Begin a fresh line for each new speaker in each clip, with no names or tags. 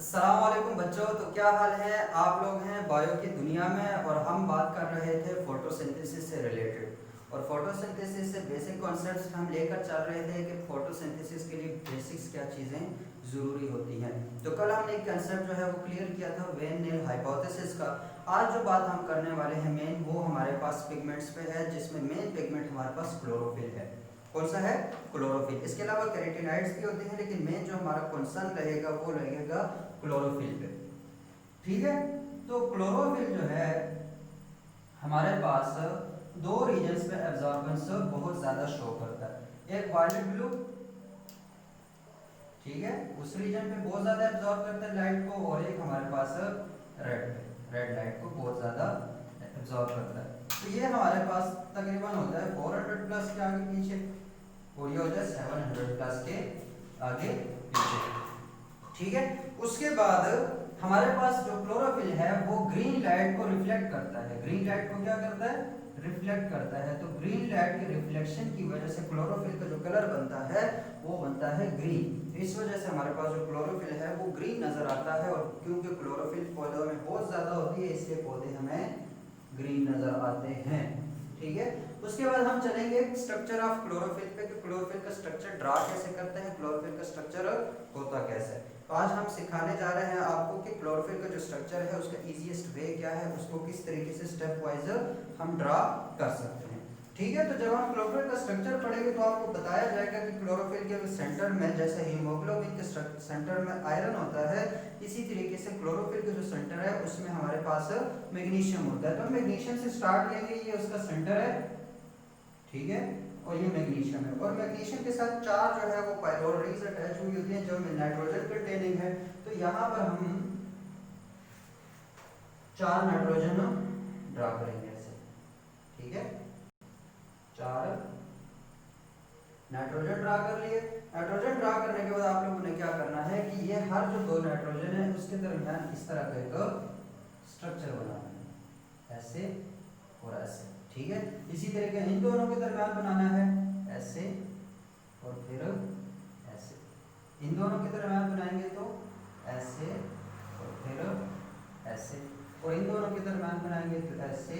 अस्सलाम वालेकुम बच्चों। तो क्या हाल है? आप लोग हैं बायो की दुनिया में और हम बात कर रहे थे फोटोसिंथेसिस से रिलेटेड। और फोटोसिंथेसिस से बेसिक कॉन्सेप्ट्स हम लेकर चल रहे थे कि फोटोसिंथेसिस के लिए बेसिक्स क्या चीज़ें ज़रूरी होती हैं। तो कल हमने एक कंसेप्ट जो है वो क्लियर किया था वेन नील हाइपोथेसिस का। आज जो बात हम करने वाले हैं मेन, वो हमारे पास पिगमेंट्स पे है, जिसमें मेन पिगमेंट हमारे पास क्लोरोफिल है। कौन सा है? क्लोरोफिल। इसके अलावा कैरोटीनॉइड्स भी होते हैं, लेकिन मेन जो हमारा कंसर्न रहेगा वो रहेगा क्लोरोफिल पे। ठीक है। तो क्लोरोफिल जो है हमारे पास दो रीजन्स पे एब्जॉर्बेंस बहुत ज्यादा शो करता है। एक वायलेट ब्लू, ठीक है, उस रीजन पे बहुत ज्यादा एब्जॉर्ब करता है लाइट को, और एक हमारे पास रेड लाइट को बहुत ज्यादा एब्जॉर्ब करता है। तो ये हमारे पास तकरीबन होता है 400 प्लस के आगे पीछे, और ये होता है 700 प्लस के आगे पीछे। ठीक है। उसके बाद हमारे पास जो क्लोरोफिल है वो ग्रीन लाइट को रिफ्लेक्ट करता है। ग्रीन लाइट को क्या करता है? रिफ्लेक्ट करता है। तो ग्रीन लाइट के रिफ्लेक्शन की वजह से क्लोरोफिल का जो कलर बनता है वो बनता है ग्रीन। इस वजह से हमारे पास जो क्लोरोफिल है वो ग्रीन नजर आता है, और क्योंकि क्लोरोफिल पौधों में बहुत ज्यादा होती है इसलिए पौधे हमें ग्रीन नजर आते हैं। ठीक है। उसके बाद हम चलेंगे स्ट्रक्चर ऑफ क्लोरोफिल पे कि क्लोरोफिल का स्ट्रक्चर ड्रा कैसे करते हैं, क्लोरोफिल का स्ट्रक्चर होता कैसे है। तो आज हम सिखाने जा रहे हैं आपको कि क्लोरोफिल का जो स्ट्रक्चर है उसका इजीएस्ट वे क्या है, उसको किस तरीके से स्टेप वाइज हम ड्रा कर सकते हैं। ठीक है। तो जब हम क्लोरोफिल का स्ट्रक्चर पढ़ेंगे तो आपको बताया जाएगा कि क्लोरोफिल के सेंटर में जैसे हीमोग्लोबिन के सेंटर में आयरन होता है, इसी तरीके से क्लोरोफिल का जो सेंटर है उसमें हमारे पास मैग्नीशियम होता है। तो मैग्नीशियम से स्टार्ट लेंगे, ये उसका सेंटर है, ठीक है, और ये मैग्नीशियम है। और मैग्नीशियम के साथ चार जो है वो पायरोल रिंग्स अटैच हुई होती हैं जो में नाइट्रोजन कंटेनिंग है। तो यहाँ पर हम चार नाइट्रोजन ड्रा करेंगे ऐसे, ठीक है, चार नाइट्रोजन ड्रा कर लिए। नाइट्रोजन ड्रा करने के बाद आप लोगों ने क्या करना है कि ये हर जो दो नाइट्रोजन है उसके दरमियान इस तरह का एक स्ट्रक्चर बनाना है, ऐसे और ऐसे। ठीक है। इसी तरीके इन दोनों के दरमियान बनाना है, ऐसे और फिर ऐसे। इन दोनों के दरमियान बनाएंगे तो ऐसे और फिर ऐसे, और इन दोनों के दरमियान बनाएंगे तो ऐसे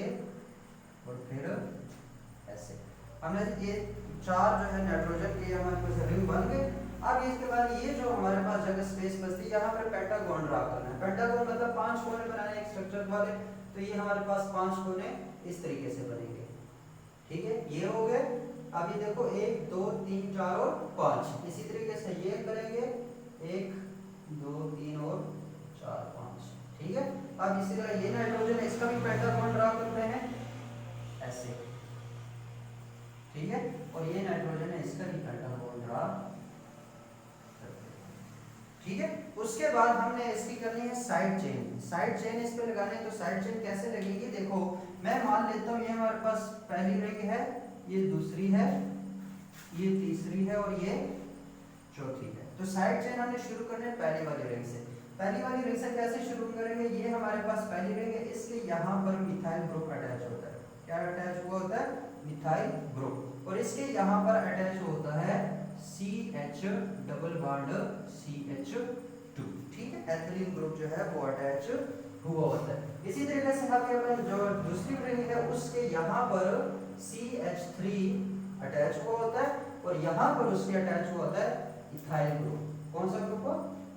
और फिर ऐसे। हमने ये चार जो है नाइट्रोजन के हमारे पास रिंग बन गए। अब इसके बाद ये जो हमारे पास जगह स्पेस बचती है यहाँ पर पेंटागोन ड्रा करना है। पेंटागोन मतलब 5 कोने बनाने एक स्ट्रक्चर वाले। तो ये हमारे पास 5 कोने इस तरीके से बनेंगे। ठीक है, ये हो गए। अब ये देखो 1 2 3 4 और 5, इसी तरीके से ये करेंगे 1 2 3 और 4 5। ठीक है। अब इसी तरह ये नाइट्रोजन है, इसका भी पेंटागोन ड्रा करते हैं ऐसे, ठीक है, और ये नाइट्रोजन है, इसका भी पेंटागोन ड्रा करते हैं। ठीक है। उसके बाद हमने इसकी करनी है साइड चेन। साइड चेन इस पे लगाने है। तो साइड चेन कैसे लगेगी? देखो मैं मान लेता हूँ ये हमारे पास पहली रिंग है, ये दूसरी है, ये तीसरी है और ये चौथी है। तो साइड चेन हमने शुरू करनी है पहली वाली रिंग से। पहली वाली रिंग से कैसे शुरू करेंगे? ये हमारे पास पहली रिंग है, इसके यहाँ पर मिथाइल ग्रुप अटैच होता है। क्या अटैच हुआ होता है? Methyl group. और इसके यहाँ पर अटैच होता है CH डबल बॉन्ड CH2। ठीक है, एथिलीन ग्रुप जो है वो अटैच हुआ होता है। इसी तरीके से हम जो दूसरी रिंग है उसके यहाँ पर CH3 अटैच हुआ होता है, और यहाँ पर उसके अटैच हुआ होता है इथाइल ग्रुप। कौन सा ग्रुप?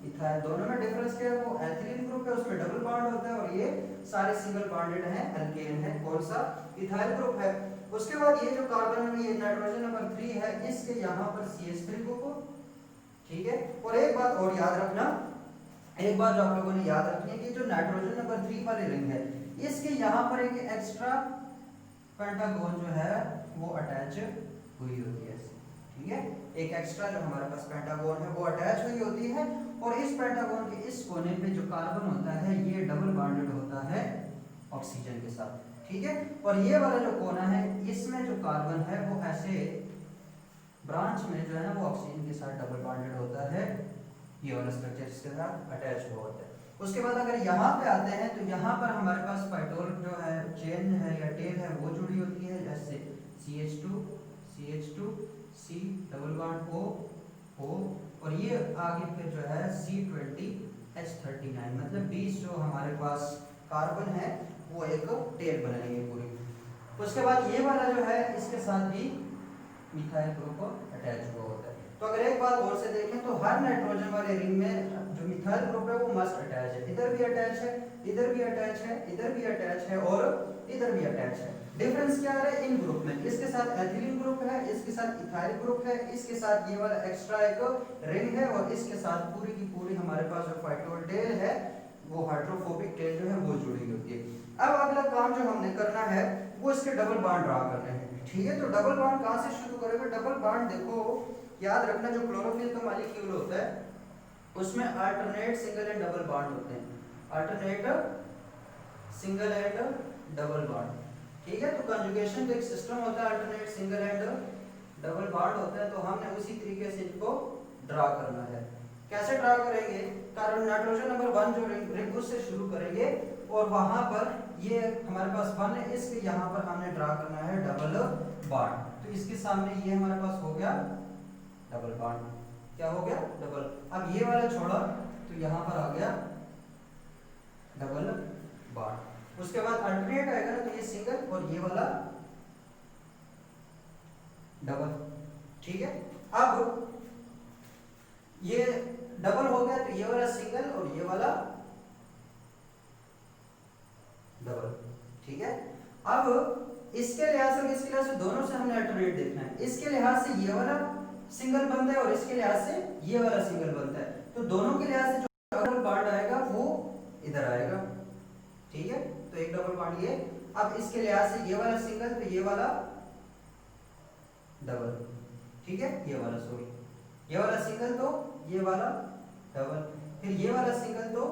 इथाइल। दोनों में डिफरेंस क्या है? वो एथिलीन ग्रुप है, उसमें डबल बॉन्ड होता है, और ये सारे सिंगल बॉन्डेड हैं, एल्केन है। कौन सा? इथाइल ग्रुप है। उसके बाद ये जो कार्बन में ये नाइट्रोजन नंबर 3 है, इसके यहाँ पर CH3 ग्रुप। ठीक है। और एक बात और याद रखना, एक बात जो आप लोगों ने याद रखनी है कि जो नाइट्रोजन नंबर 3 वाली रिंग है, इसके यहाँ पर एक एक्स्ट्रा पेंटागोन जो है वो अटैच हुई होती है। ठीक है, एक एक्स्ट्रा जो हमारे पास पेंटागोन है वो अटैच हुई होती है, और इस पेंटागोन के इस कोने पे जो कार्बन होता है ये डबल बॉन्डेड होता है ऑक्सीजन के साथ। ठीक है। और ये वाला जो कोना है इसमें जो कार्बन है वो ऐसे ब्रांच में जो है ना वो ऑक्सीजन के साथ डबल बॉन्डेड होता है, ये वाला स्ट्रक्चर इसके साथ अटैच हुआ होता है। उसके बाद अगर यहाँ पे आते हैं तो यहाँ पर हमारे पास पाइटोल जो है चेन है या टेल है वो जुड़ी होती है, जैसे CH2 CH2 C double bond O O, और ये आगे फिर जो है C20H30 हमारे पास कार्बन है वो एक टेल बनाएंगे पूरी। उसके बाद ये वाला जो है इसके साथ भी मिथाइल ग्रुप अटैच हुआ होता है। तो अगर एक बात और से देखें तो हर नाइट्रोजन वाले रिंग में जो मिथाइल ग्रुप है वो मस्ट अटैच है, इधर भी अटैच है, इधर भी अटैच है, इधर भी अटैच है और इधर भी अटैच है। डिफरेंस क्या है इन ग्रुप में, इसके साथ एथिलीन ग्रुप है, इसके साथ इथाइल ग्रुप है, इसके साथ ये वाला एक्स्ट्रा एक रिंग है और इसके साथ पूरी की पूरी हमारे पास जो फाइटोल टेल है वो हाइड्रोफोबिक टेल जो है वो जुड़ी होती है। अब अगला काम जो हमने करना है वो इसके डबल बॉन्ड ड्रा करने हैं, ठीक है। तो डबल बॉन्ड कहां से शुरू करेंगे? डबल बॉन्ड देखो याद रखना जो क्लोरोफिल का मॉलिक्यूल होता है उसमें alternate single and double bond होते हैं, alternate single and double bond, ठीक है। तो कंजुगेशन का एक सिस्टम होता है, alternate single and double bond होता है। तो हमने उसी तरीके से इनको ड्रा करना है। कैसे ड्रा करेंगे? कार्बन नाइट्रोजन नंबर 1 जो रिंग उससे शुरू करेंगे और वहां पर ये हमारे पास 1 है, इसके यहाँ पर हमने ड्रा करना है डबल बॉन्ड। तो इसके सामने ये हमारे पास हो गया डबल बॉन्ड, क्या हो गया? डबल। अब ये वाला छोड़ा तो यहाँ पर आ गया डबल बॉन्ड। उसके बाद अल्टरनेट आएगा ना तो ये सिंगल और ये वाला डबल, ठीक है। अब ये डबल हो गया तो ये वाला सिंगल और ये वाला डबल, ठीक है। अब इसके लिहाज से इसके लिहाज से दोनों से हमने अल्टरनेट देखना है। इसके लिहाज से ये वाला सिंगल बनता है और इसके लिहाज से ये वाला सिंगल बनता है। तो दोनों के लिहाज से जो डबल बॉन्ड आएगा वो इधर आएगा, ठीक है। तो एक डबल बॉन्ड ये। अब इसके लिहाज से ये वाला सिंगल तो ये वाला डबल, ठीक है। ये वाला सॉरी ये वाला सिंगल तो ये वाला डबल, फिर ये वाला सिंगल तो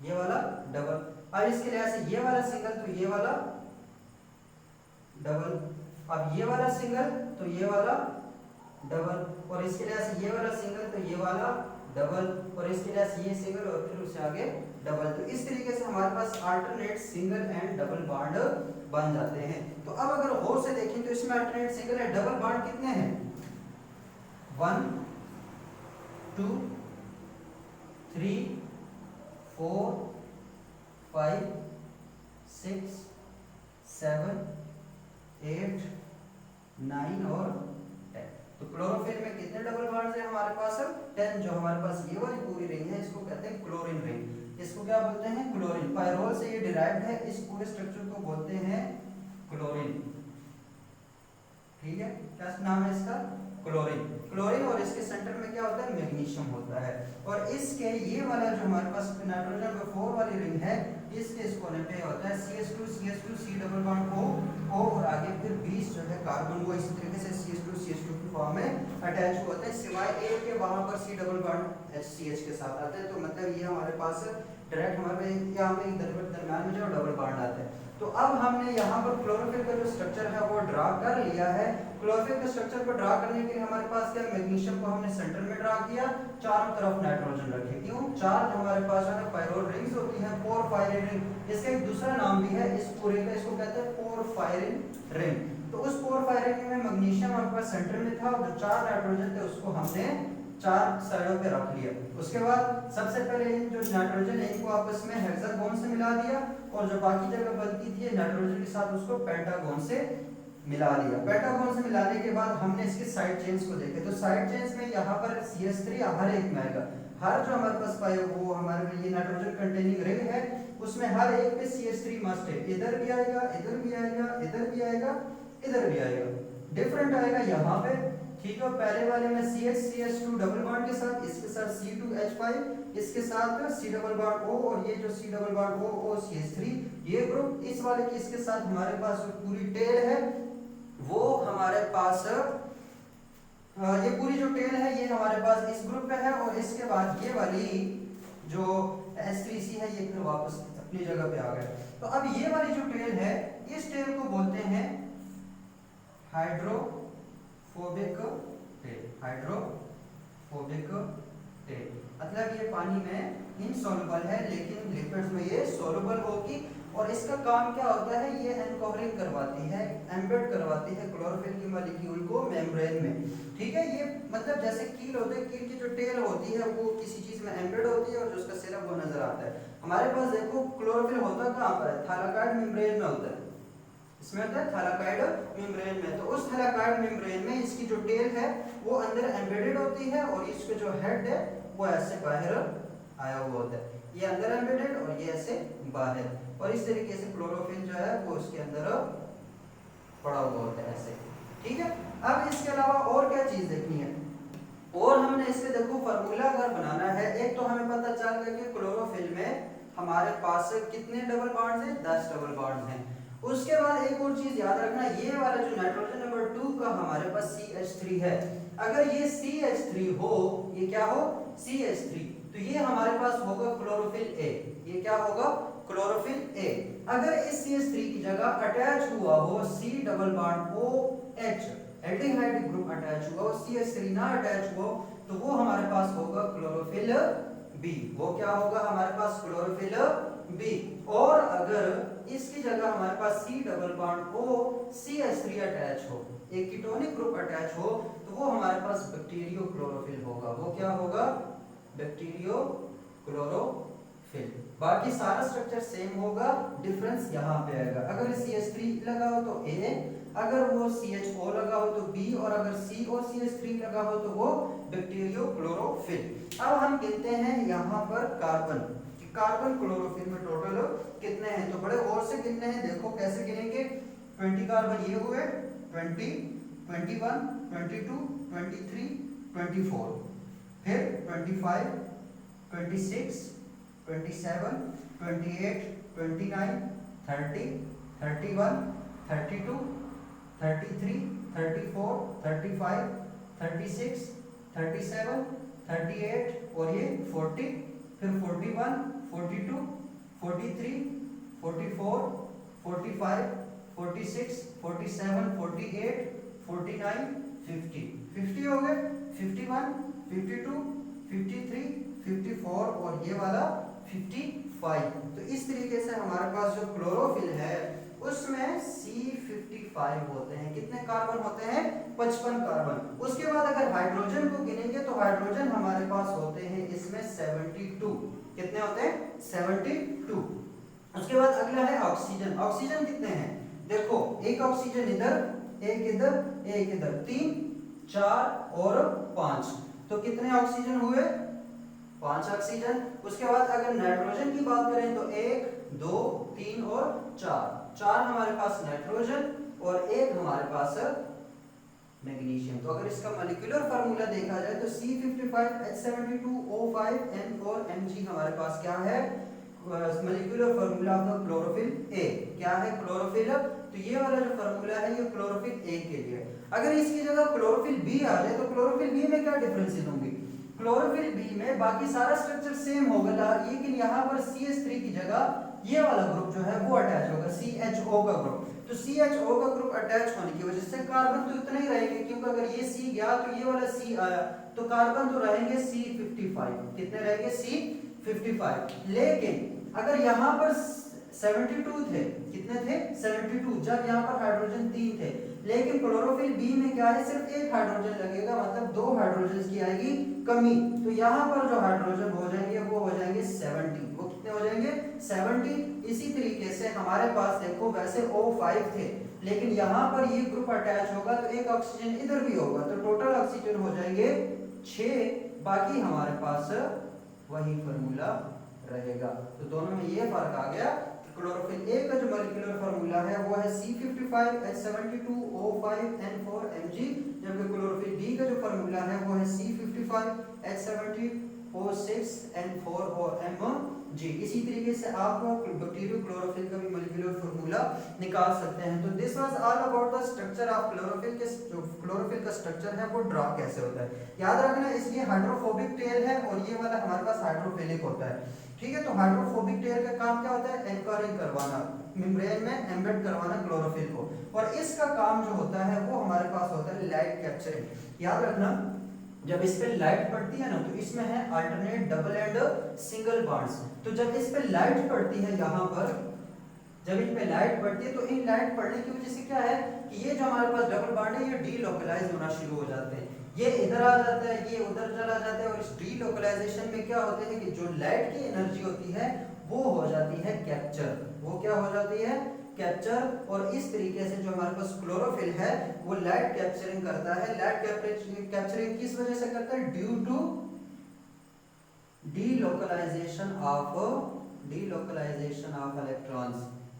ये वाला डबल। अब इसके लिहाज से ये वाला सिंगल तो ये वाला डबल, अब ये वाला सिंगल तो ये वाला डबल और इसके लिहाज से ये वाला सिंगल तो ये वाला डबल और इसके लिहाज से ये सिंगल और फिर उससे आगे डबल। तो इस तरीके से हमारे पास alternate single and double bond बन जाते हैं। तो अब अगर और से देखें तो इसमें alternate single and double bond कितने हैं? 1 2 3 4 5 6 7 8 9 और 10। तो क्लोरोफिल में कितने डबल बॉन्ड्स हैं हमारे पास? 10। जो हमारे पास ये वाली पूरी रिंग है इसको कहते हैं क्लोरीन रिंग। इसको क्या बोलते हैं? क्लोरीन। पायरोल से ये डिराइव्ड है, इस पूरे स्ट्रक्चर को बोलते हैं क्लोरीन, ठीक है। क्या नाम है इसका? क्लोरीन। क्लोरीन और इसके सेंटर में क्या होता है? मैग्नीशियम होता है। और इसके ये वाला जो हमारे पास नाइट्रोजन नंबर 4 वाली रिंग है इसके इस कोने पे होता है CH2 CH2 C double bond O और आगे फिर 20 जो है कार्बन वो इस तरीके से CH2 CH2 की फॉर्म में अटैच होता है, सिवाय एक के वहां पर C डबल बॉन्ड HCH के साथ आता है। तो मतलब ये हमारे पास डायरेक्ट हमारे यहाँ में दरम्यान में जो डबल बॉन्ड आता है। तो अब हमने यहाँ पर क्लोरोफिल का जो स्ट्रक्चर है वो ड्रा कर लिया है। क्लोरोफिल के स्ट्रक्चर को ड्रा करने के लिए हमारे पास क्या मैग्नीशियम को हमने सेंटर में ड्रा किया, चारों तरफ नाइट्रोजन रखे। क्यों? चार जो हमारे पास है पायरोल रिंग्स होती हैं, पोरफायरिन रिंग। इसका एक दूसरा नाम भी है इस पूरे का, इसको कहते हैं पोरफायरिन रिंग। तो उस पोरफायरिन में मैग्नीशियम हमारे पास सेंटर में था और जो चार नाइट्रोजन थे उसको हमने चार साइडों पे रख लिया। उसके बाद सबसे पहले इन जो नाइट्रोजन है इनको आपस में हेक्सागोन से मिला दिया और जो बाकी जगह बनती थी नाइट्रोजन के साथ उसको पेंटागोन से मिला दिया। पेंटागोन से मिलाने के बाद हमने इसके साइड चेन्स को देखे। तो साइड चेन्स में यहाँ पर CH3 हर एक में आएगा। हर जो हमारे पास पाए वो हमारे में ये नाइट्रोजन कंटेनिंग रिंग है उसमें हर एक पे CH3 मस्ट है। इधर भी आएगा, इधर भी आएगा, इधर भी आएगा, इधर भी आएगा। डिफरेंट आएगा यहाँ पे, ठीक है। पहले वाले में CH2 डबल बॉन्ड के साथ, इसके साथ C2H5, इसके साथ C डबल बॉन्ड O और ये जो C double bond O CH3 ये ग्रुप। इस वाले के इसके साथ हमारे पास जो पूरी टेल है वो हमारे पास ये पूरी जो टेल है ये हमारे पास इस ग्रुप पे है और इसके बाद ये वाली जो H3C है ये फिर वापस अपनी जगह पे आ गया। तो अब ये वाली जो टेल है इस टेल को बोलते हैं हाइड्रोफोबिक टेल। हाइड्रोफोबिक टेल मतलब ये पानी में इनसॉल्युबल है लेकिन लिक्विड्स में ये सॉल्युबल होगी और इसका काम क्या होता है, ये एनकवरिंग करवाती है, एम्बेड करवाती है क्लोरोफिल की मॉलिक्यूल को मेम्ब्रेन में। ठीक है, ये मतलब जैसे कील होते हैं, कील की जो टेल होती है वो किसी चीज में एम्बेड होती है और जो उसका सिरा वो नजर आता है। हमारे पास देखो क्लोरोफिल होता कहाँ पर है, थालाकॉइड मेम्ब्रेन में होता है, इसमें होता है थालाकॉइड मेम्ब्रेन में। तो उस थालाकॉइड मेम्ब्रेन में इसकी जो टेल है वो अंदर एम्बेडेड होती है और इसका जो हेड है वो ऐसे बाहर आया हुआ होता है, ये अंदर एम्बेडेड और ये ऐसे बाहर, और इस तरीके से क्लोरोफिल जो है वो उसके अंदर पड़ा हुआ होता है ऐसे। ठीक है, अब इसके अलावा और क्या चीज देखनी है, और हमने इसके देखो फार्मूला अगर बनाना है, एक तो हमें पता चल गया कि क्लोरोफिल में हमारे पास कितने डबल बॉन्ड्स हैं, 10 डबल बॉन्ड्स हैं। उसके बाद एक और चीज याद रखना, ये वाला जो नाइट्रोजन नंबर 2 का हमारे पास CH3 है, अगर ये CH3 हो, ये क्या हो CH3, तो ये हमारे पास होगा क्लोरोफिल A, ये क्या होगा क्लोरोफिल A। अगर इस CH3 की जगह अटैच हुआ हो C double bond OH, aldehyde group attach हुआ हो, CH3 ना अटैच हुआ, तो वो हमारे पास होगा क्लोरोफिल B, वो क्या होगा हमारे पास क्लोरोफिल B। और अगर इसकी जगह हमारे पास C double bond O CH3 attach हो, एक कीटोनिक ग्रुप अटैच हो, तो वो हमारे पास बैक्टीरियो क्लोरोफिल होगा, वो क्या होगा बैक्टीरियो क्लोरोफिल। बाकी सारा स्ट्रक्चर सेम होगा, डिफरेंस यहाँ पे आएगा, अगर CH3 लगा हो तो A, अगर वो CHO लगा हो तो B, और अगर COCH3 लगा हो तो वो बैक्टीरियो क्लोरोफिल। अब हम गिनते हैं यहाँ पर कार्बन, कार्बन क्लोरोफिल में टोटल कितने हैं, तो बड़े और से गिनने हैं, देखो कैसे गिनेंगे, 20 कार्बन ये हुए, 20, 21, 22, 23, 24, फिर 25, 26, 27, 28, 29, 30, 31, 32, 33, 34, 35, 36, 37, 38 और ये 40, फिर 41, 42, 43, 44, 45, 46, 47, 48, 49, 50, 50 हो गए, 51, 52, 53, 54 और ये वाला 55। तो इस तरीके से हमारे पास जो क्लोरोफिल है उसमें C55 होते हैं, कितने कार्बन होते हैं 55 कार्बन। उसके बाद अगर हाइड्रोजन को गिनेंगे तो हाइड्रोजन हमारे पास होते हैं इसमें 72, कितने होते हैं 72। उसके बाद अगला है ऑक्सीजन, ऑक्सीजन कितने हैं देखो, एक ऑक्सीजन इधर, एक इधर, एक इधर, 3, 4 और 5, तो कितने ऑक्सीजन हुए 5 ऑक्सीजन। उसके बाद अगर नाइट्रोजन की बात करें तो 1, 2, 3 और 4 हमारे पास नाइट्रोजन और एक हमारे पास मैग्नीशियम। तो अगर इसका मॉलिक्यूलर फार्मूला देखा जाए तो C55H72O5N4Mg हमारे पास क्या है molecular formula of the chlorophyll A, क्या है क्लोरोफिल, तो ये वाला जो फार्मूला है ये क्लोरोफिल A के लिए। अगर इसकी जगह क्लोरोफिल B आ जाए तो क्लोरोफिल B में क्या डिफरेंसेस होंगे, क्लोरोफिल B में बाकी सारा स्ट्रक्चर सेम होगा, लेकिन यहाँ पर CH3 की जगह ये वाला ग्रुप जो है वो अटैच होगा, CHO का ग्रुप। तो CHO का ग्रुप अटैच होने की वजह से कार्बन तो इतने ही रहेंगे, क्योंकि अगर ये C गया तो ये वाला C आया, तो कार्बन तो रहेंगे C55, कितने रहेंगे C55। लेकिन अगर यहाँ पर 72 थे, कितने थे 72, जब यहाँ पर हाइड्रोजन 3 थे, लेकिन क्लोरोफिल B में क्या है सिर्फ एक हाइड्रोजन लगेगा, मतलब 2 हाइड्रोजन की आएगी कमी, तो यहाँ पर जो हाइड्रोजन हो जाएंगे वो हो जाएंगे 70, वो कितने हो जाएंगे 70। इसी तरीके से हमारे पास देखो वैसे O5 थे, लेकिन यहाँ पर ये ग्रुप अटैच होगा तो एक ऑक्सीजन इधर भी होगा, तो टोटल ऑक्सीजन हो जाएंगे 6, बाकी हमारे पास वही फार्मूला रहेगा। तो दोनों में ये फर्क आ गया, क्लोरोफिल A का जो मॉलिक्यूलर फार्मूला है वो है C55H72O5N4Mg, जबकि क्लोरोफिल B का जो फार्मूला है वो है C55H70O6N4Mg। इसी तरीके से आप बैक्टीरियो क्लोरोफिल का भी मॉलिक्यूलर फार्मूला निकाल सकते हैं। तो this was all about the structure of chlorophyll के जो क्लोरोफिल का स्ट्रक्चर है वो ड्रा कैसे होता है, याद रखना इसलिए हाइड्रोफोबिक टेल है और ये वाला हमारे पास हाइड्रोफिलिक होता है। ठीक है, तो हाइड्रोफोबिक टेल का काम क्या होता है, एंकरिंग करवाना, मेम्ब्रेन में एम्बेड करवाना क्लोरोफिल को, और इसका काम जो होता है वो हमारे पास होता है लाइट कैप्चरिंग। याद रखना जब इस पे लाइट पड़ती है ना तो इसमें है alternate double and single bonds, तो जब इस पे लाइट पड़ती है यहाँ पर जब इन पे लाइट पड़ती है तो इन लाइट पड़ने की वजह से क्या है कि ये जो हमारे पास डबल बॉन्ड है ये डीलोकलाइज होना शुरू हो जाते हैं, ये इधर आ जाता है, ये उधर चला जाता है, और इस डीलोकलाइजेशन में क्या होता है कि जो लाइट की एनर्जी होती है वो हो जाती है कैप्चर, वो क्या हो जाती है कैप्चर। और इस तरीके से जो हमारे पास क्लोरोफिल है वो लाइट कैप्चरिंग करता है। लाइट कैप्चरिंग किस वजह से करता है? Due to delocalisation of electrons,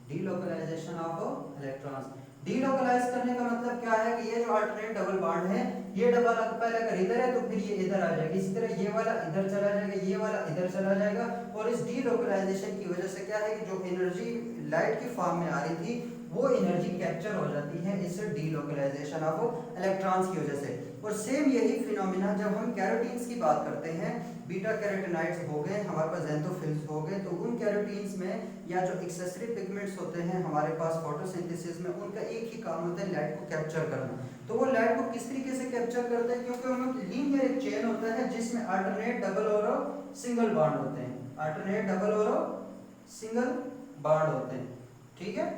delocalisation of electrons. Delocalise करने का मतलब क्या है कि ये जो अल्टरनेट डबल बॉन्ड है ये डबल पहले अगर इधर है तो फिर ये इधर आ जाएगा, इसी तरह ये वाला इधर चला जाएगा, ये वाला इधर चला जाएगा, और इस डीलोकलाइजेशन की वजह से क्या है कि जो एनर्जी लाइट की फॉर्म में आ रही थी वो एनर्जी कैप्चर हो जाती है इस डीलोकलाइजेशन ऑफ इलेक्ट्रॉन्स की वजह से। और सेम यही फिनोमिना जब हम कैरोटीन्स की बात करते हैं, बीटा कैरोटीनॉइड्स हो गए, हमारे पास ज़ैंथोफिल्स हो गए, तो उन कैरोटीन्स में या जो एक्सेसरी पिगमेंट्स होते हैं हमारे पास फोटोसिंथेसिस में, उनका एक ही काम होता है लाइट को कैप्चर करना। तो वो लाइट को किस तरीके से कैप्चर करते हैं? क्योंकि उनमें लीनियर एक चेन होता है जिसमें अल्टरनेट डबल और सिंगल बॉन्ड होते हैं, अल्टरनेट डबल और सिंगल बॉन्ड होते हैं, ठीक है।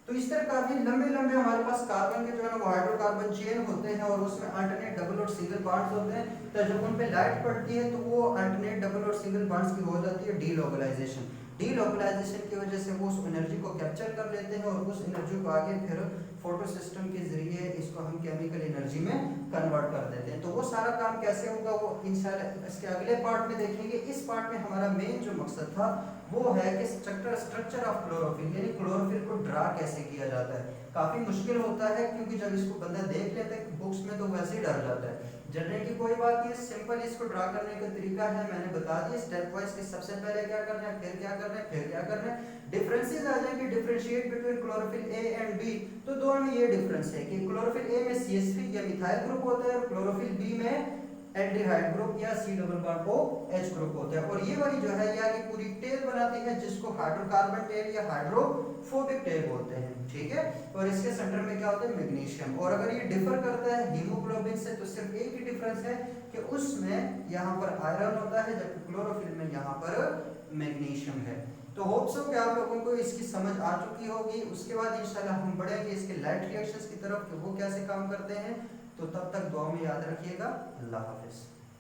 तो इस तरह काफी लंबे लंबे हमारे पास कार्बन के जो है ना वो हाइड्रोकार्बन चेन होते हैं और उसमें अल्टरनेट डबल और सिंगल बॉन्ड्स होते हैं। तो जब उन पे लाइट पड़ती है तो वो अल्टरनेट डबल और सिंगल बॉन्ड्स की हो जाती है डीलोकलाइजेशन। डीलोकलाइजेशन की वजह से वो उस एनर्जी को कैप्चर कर लेते हैं और उस एनर्जी को आगे फिर फोटो सिस्टम के जरिए इसको हम केमिकल एनर्जी में कन्वर्ट कर देते हैं। तो वो सारा काम कैसे होगा वो इंशाल्लाह इसके अगले पार्ट में देखेंगे। इस पार्ट में हमारा मेन जो मकसद था वो है कि स्ट्रक्चर ऑफ क्लोरोफिल, यानी क्लोरोफिल को ड्रा कैसे किया जाता है। काफी मुश्किल होता है क्योंकि जब इसको बंदा देख लेता है बुक्स में तो वैसे ही डर जाता है। डरने की कोई बात नहीं, सिंपल इसको ड्रा करने का तरीका है, मैंने बता दिया स्टेप वाइज कि सबसे पहले क्या करना है, फिर क्या करना है, फिर क्या करना है। डिफरेंसेस आ जाएंगे, differentiate between chlorophyll a and b. तो दोनों में ये डिफरेंस है कि क्लोरोफिल ए में CH3 या मिथाइल ग्रुप होता है और क्लोरोफिल बी में एल्डिहाइड ग्रुप या C double bond OH group होता है। और ये वाली जो है ये आगे पूरी टेल बनाती है जिसको हाइड्रोकार्बन टेल या हाइड्रोफोबिक टेल बोलते हैं, ठीक है। और इसके सेंटर में क्या होता है? मैग्नीशियम। और अगर ये डिफर करता है हीमोग्लोबिन से तो सिर्फ एक ही डिफरेंस है कि उसमें यहाँ पर आयरन होता है जबकि क्लोरोफिल में यहाँ पर मैग्नीशियम है। तो होप सो कि आप लोगों को इसकी समझ आ चुकी होगी। उसके बाद इंशाल्लाह हम बढ़ेंगे इसके लाइट रिएक्शंस की तरफ कि वो कैसे काम करते हैं। तो तब तक दुआ में याद रखिएगा। अल्लाह हाफिज़।